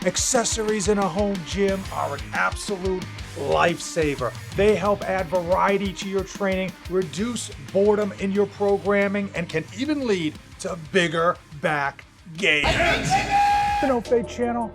Accessories in a home gym are an absolute lifesaver. They help add variety to your training, reduce boredom in your programming, and can even lead to bigger back gains. The No Fade channel,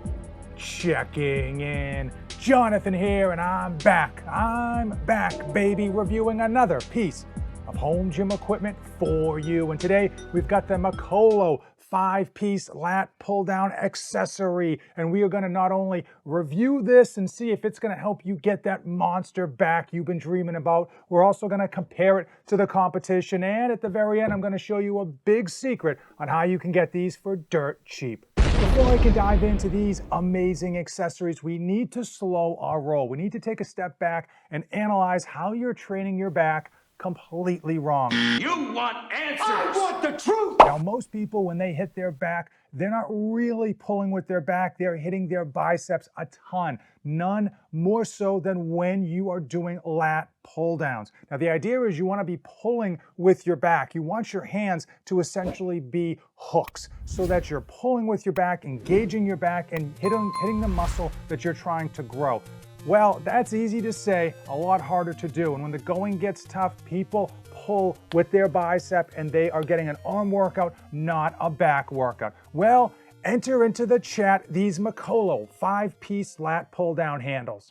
checking in. Jonathan here, and I'm back. I'm back, baby, reviewing another piece of home gym equipment for you. And today we've got the Makolo 5-piece lat pull down accessory, and we are going to not only review this and see if it's going to help you get that monster back you've been dreaming about, we're also going to compare it to the competition, and at the very end I'm going to show you a big secret on how you can get these for dirt cheap. Before I can dive into these amazing accessories, we need to slow our roll. We need to take a step back and analyze how you're training your back completely wrong. You want answers! I want the truth! Now, most people, when they hit their back, they're not really pulling with their back. They're hitting their biceps a ton. None more so than when you are doing lat pull downs. Now, the idea is you want to be pulling with your back. You want your hands to essentially be hooks so that you're pulling with your back, engaging your back, and hitting the muscle that you're trying to grow. Well, that's easy to say, a lot harder to do. And when the going gets tough, people pull with their bicep and they are getting an arm workout, not a back workout. Well, enter into the chat these Makolo 5-piece lat pull down handles.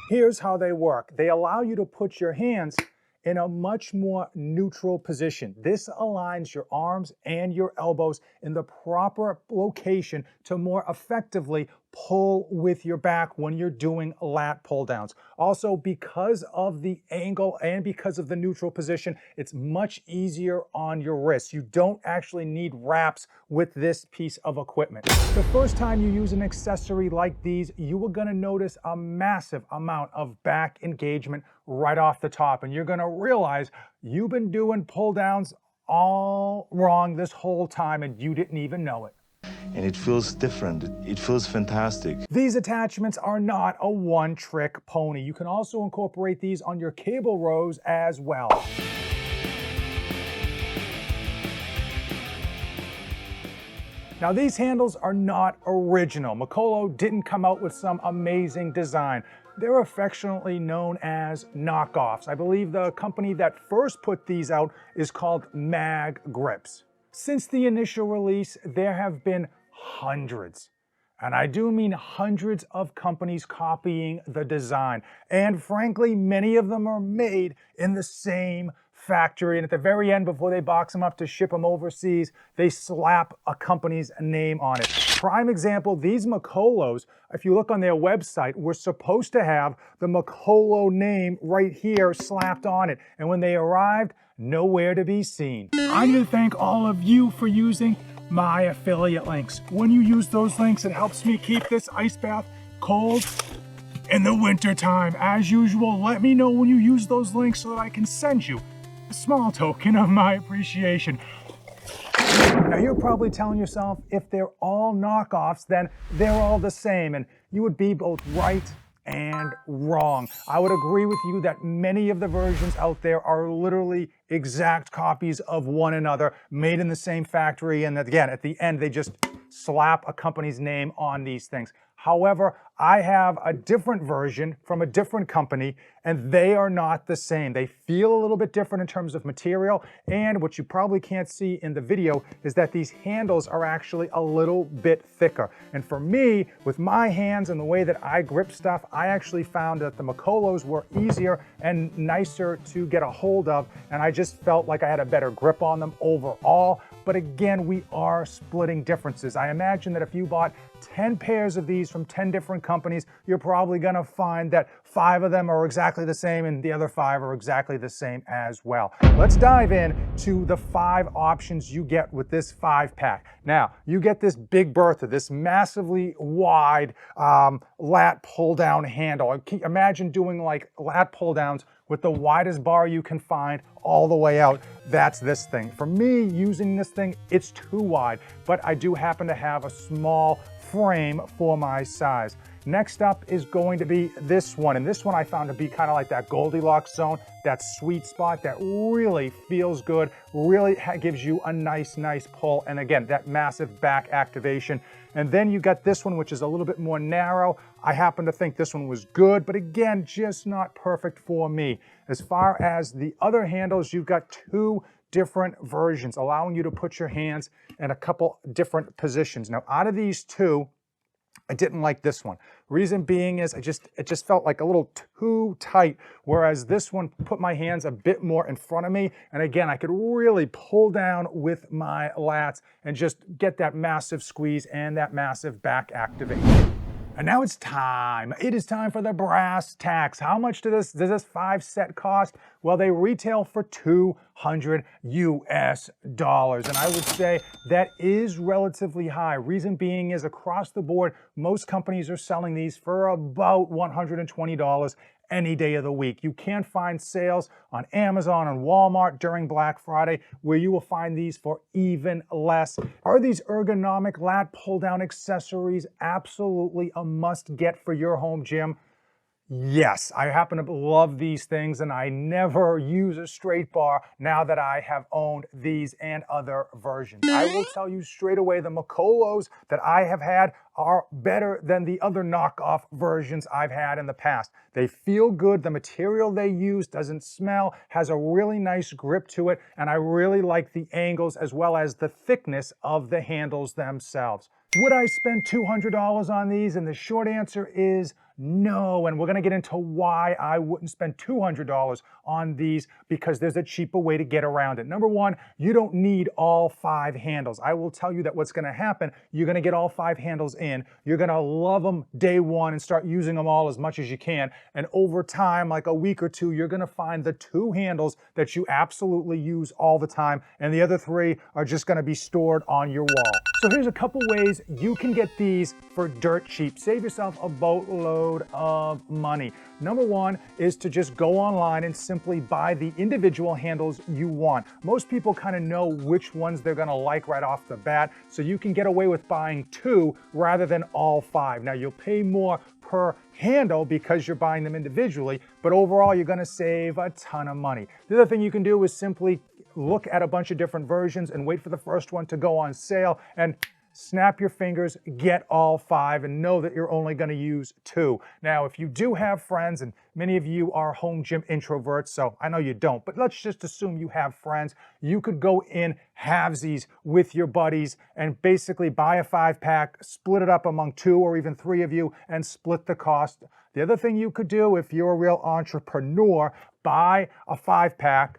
Here's how they work. They allow you to put your hands in a much more neutral position. This aligns your arms and your elbows in the proper location to more effectively pull with your back when you're doing lat pull downs. Also, because of the angle and because of the neutral position, it's much easier on your wrists. You don't actually need wraps with this piece of equipment. The first time you use an accessory like these, you are gonna notice a massive amount of back engagement right off the top, and you're gonna realize you've been doing pull downs all wrong this whole time and you didn't even know it. And it feels different. It feels fantastic. These attachments are not a one-trick pony. You can also incorporate these on your cable rows as well. Now, these handles are not original. Makolo didn't come out with some amazing design. They're affectionately known as knockoffs. I believe the company that first put these out is called Mag Grips. Since the initial release, there have been hundreds, and I do mean hundreds of companies copying the design. And frankly, many of them are made in the same factory. And at the very end, before they box them up to ship them overseas, they slap a company's name on it. Prime example, these Makolos, if you look on their website, were supposed to have the Makolo name right here slapped on it. And when they arrived, nowhere to be seen. I need to thank all of you for using my affiliate links. When you use those links, it helps me keep this ice bath cold in the winter time. As usual, let me know when you use those links so that I can send you a small token of my appreciation. Now, you're probably telling yourself, if they're all knockoffs, then they're all the same, and you would be both right and wrong. I would agree with you that many of the versions out there are literally exact copies of one another, made in the same factory, and again, at the end, they just slap a company's name on these things. However, I have a different version from a different company, and they are not the same. They feel a little bit different in terms of material, and what you probably can't see in the video is that these handles are actually a little bit thicker. And for me, with my hands and the way that I grip stuff, I actually found that the Makolos were easier and nicer to get a hold of, and I just felt like I had a better grip on them overall. But again, we are splitting differences. I imagine that if you bought 10 pairs of these from 10 different companies, you're probably gonna find that 5 of them are exactly the same and the other 5 are exactly the same as well. Let's dive in to the 5 options you get with this 5-pack. Now, you get this big Bertha, this massively wide lat pull down handle. Imagine doing like lat pull downs with the widest bar you can find all the way out. That's this thing. For me, using this thing, it's too wide, but I do happen to have a small frame for my size. Next up is going to be this one, and this one I found to be kind of like that Goldilocks zone, that sweet spot that really feels good, really gives you a nice pull, and again, that massive back activation. And then you got this one, which is a little bit more narrow. I happen to think this one was good, but again, just not perfect for me. As far as the other handles, you've got two different versions, allowing you to put your hands in a couple different positions. Now, out of these two, I didn't like this one. Reason being is it just felt like a little too tight, whereas this one put my hands a bit more in front of me. And again, I could really pull down with my lats and just get that massive squeeze and that massive back activation. And now it's time. It is time for the brass tacks. How much does this 5-set cost? Well, they retail for $200 US. And I would say that is relatively high. Reason being is across the board, most companies are selling these for about $120 any day of the week. You can find sales on Amazon and Walmart during Black Friday where you will find these for even less. Are these ergonomic lat pull down accessories absolutely a must get for your home gym? Yes, I happen to love these things, and I never use a straight bar now that I have owned these and other versions. I will tell you straight away, the Macolos that I have had are better than the other knockoff versions I've had in the past. They feel good, the material they use doesn't smell, has a really nice grip to it, and I really like the angles as well as the thickness of the handles themselves. Would I spend $200 on these? And the short answer is no, and we're gonna get into why I wouldn't spend $200 on these, because there's a cheaper way to get around it. Number one, you don't need all 5 handles. I will tell you that what's gonna happen, you're gonna get all 5 handles in, you're gonna love them day one and start using them all as much as you can, and over time, like a week or two, you're gonna find the 2 handles that you absolutely use all the time, and the other 3 are just gonna be stored on your wall. So here's a couple ways you can get these for dirt cheap. Save yourself a boatload of money. Number one is to just go online and simply buy the individual handles you want. Most people kind of know which ones they're gonna like right off the bat, so you can get away with buying 2 rather than all 5. Now you'll pay more per handle because you're buying them individually, but overall you're gonna save a ton of money. The other thing you can do is simply look at a bunch of different versions and wait for the first one to go on sale and snap your fingers, get all 5, and know that you're only gonna use 2. Now, if you do have friends, and many of you are home gym introverts, so I know you don't, but let's just assume you have friends, you could go in halvesies with your buddies and basically buy a 5-pack, split it up among 2 or even 3 of you, and split the cost. The other thing you could do, if you're a real entrepreneur, buy a 5-pack,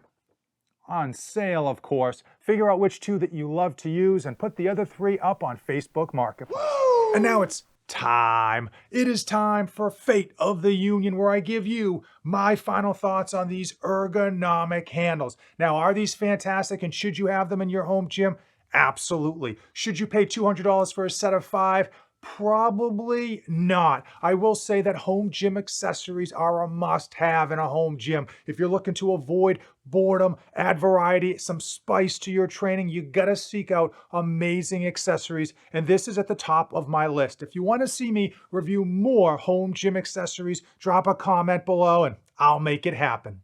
on sale, of course, figure out which 2 that you love to use and put the other 3 up on Facebook Marketplace. Woo! And now it's time. It is time for Fate of the Union, where I give you my final thoughts on these ergonomic handles. Now, are these fantastic and should you have them in your home gym? Absolutely. Should you pay $200 for a set of 5? Probably not. I will say that home gym accessories are a must-have in a home gym. If you're looking to avoid boredom, add variety, some spice to your training, you gotta seek out amazing accessories, and this is at the top of my list. If you want to see me review more home gym accessories, drop a comment below and I'll make it happen.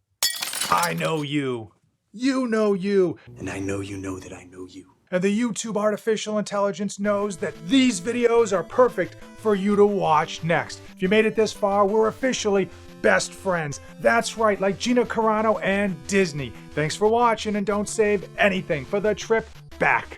I know you. You know you. And I know you know that I know you. And the YouTube artificial intelligence knows that these videos are perfect for you to watch next. If you made it this far, we're officially best friends. That's right, like Gina Carano and Disney. Thanks for watching, and don't save anything for the trip back.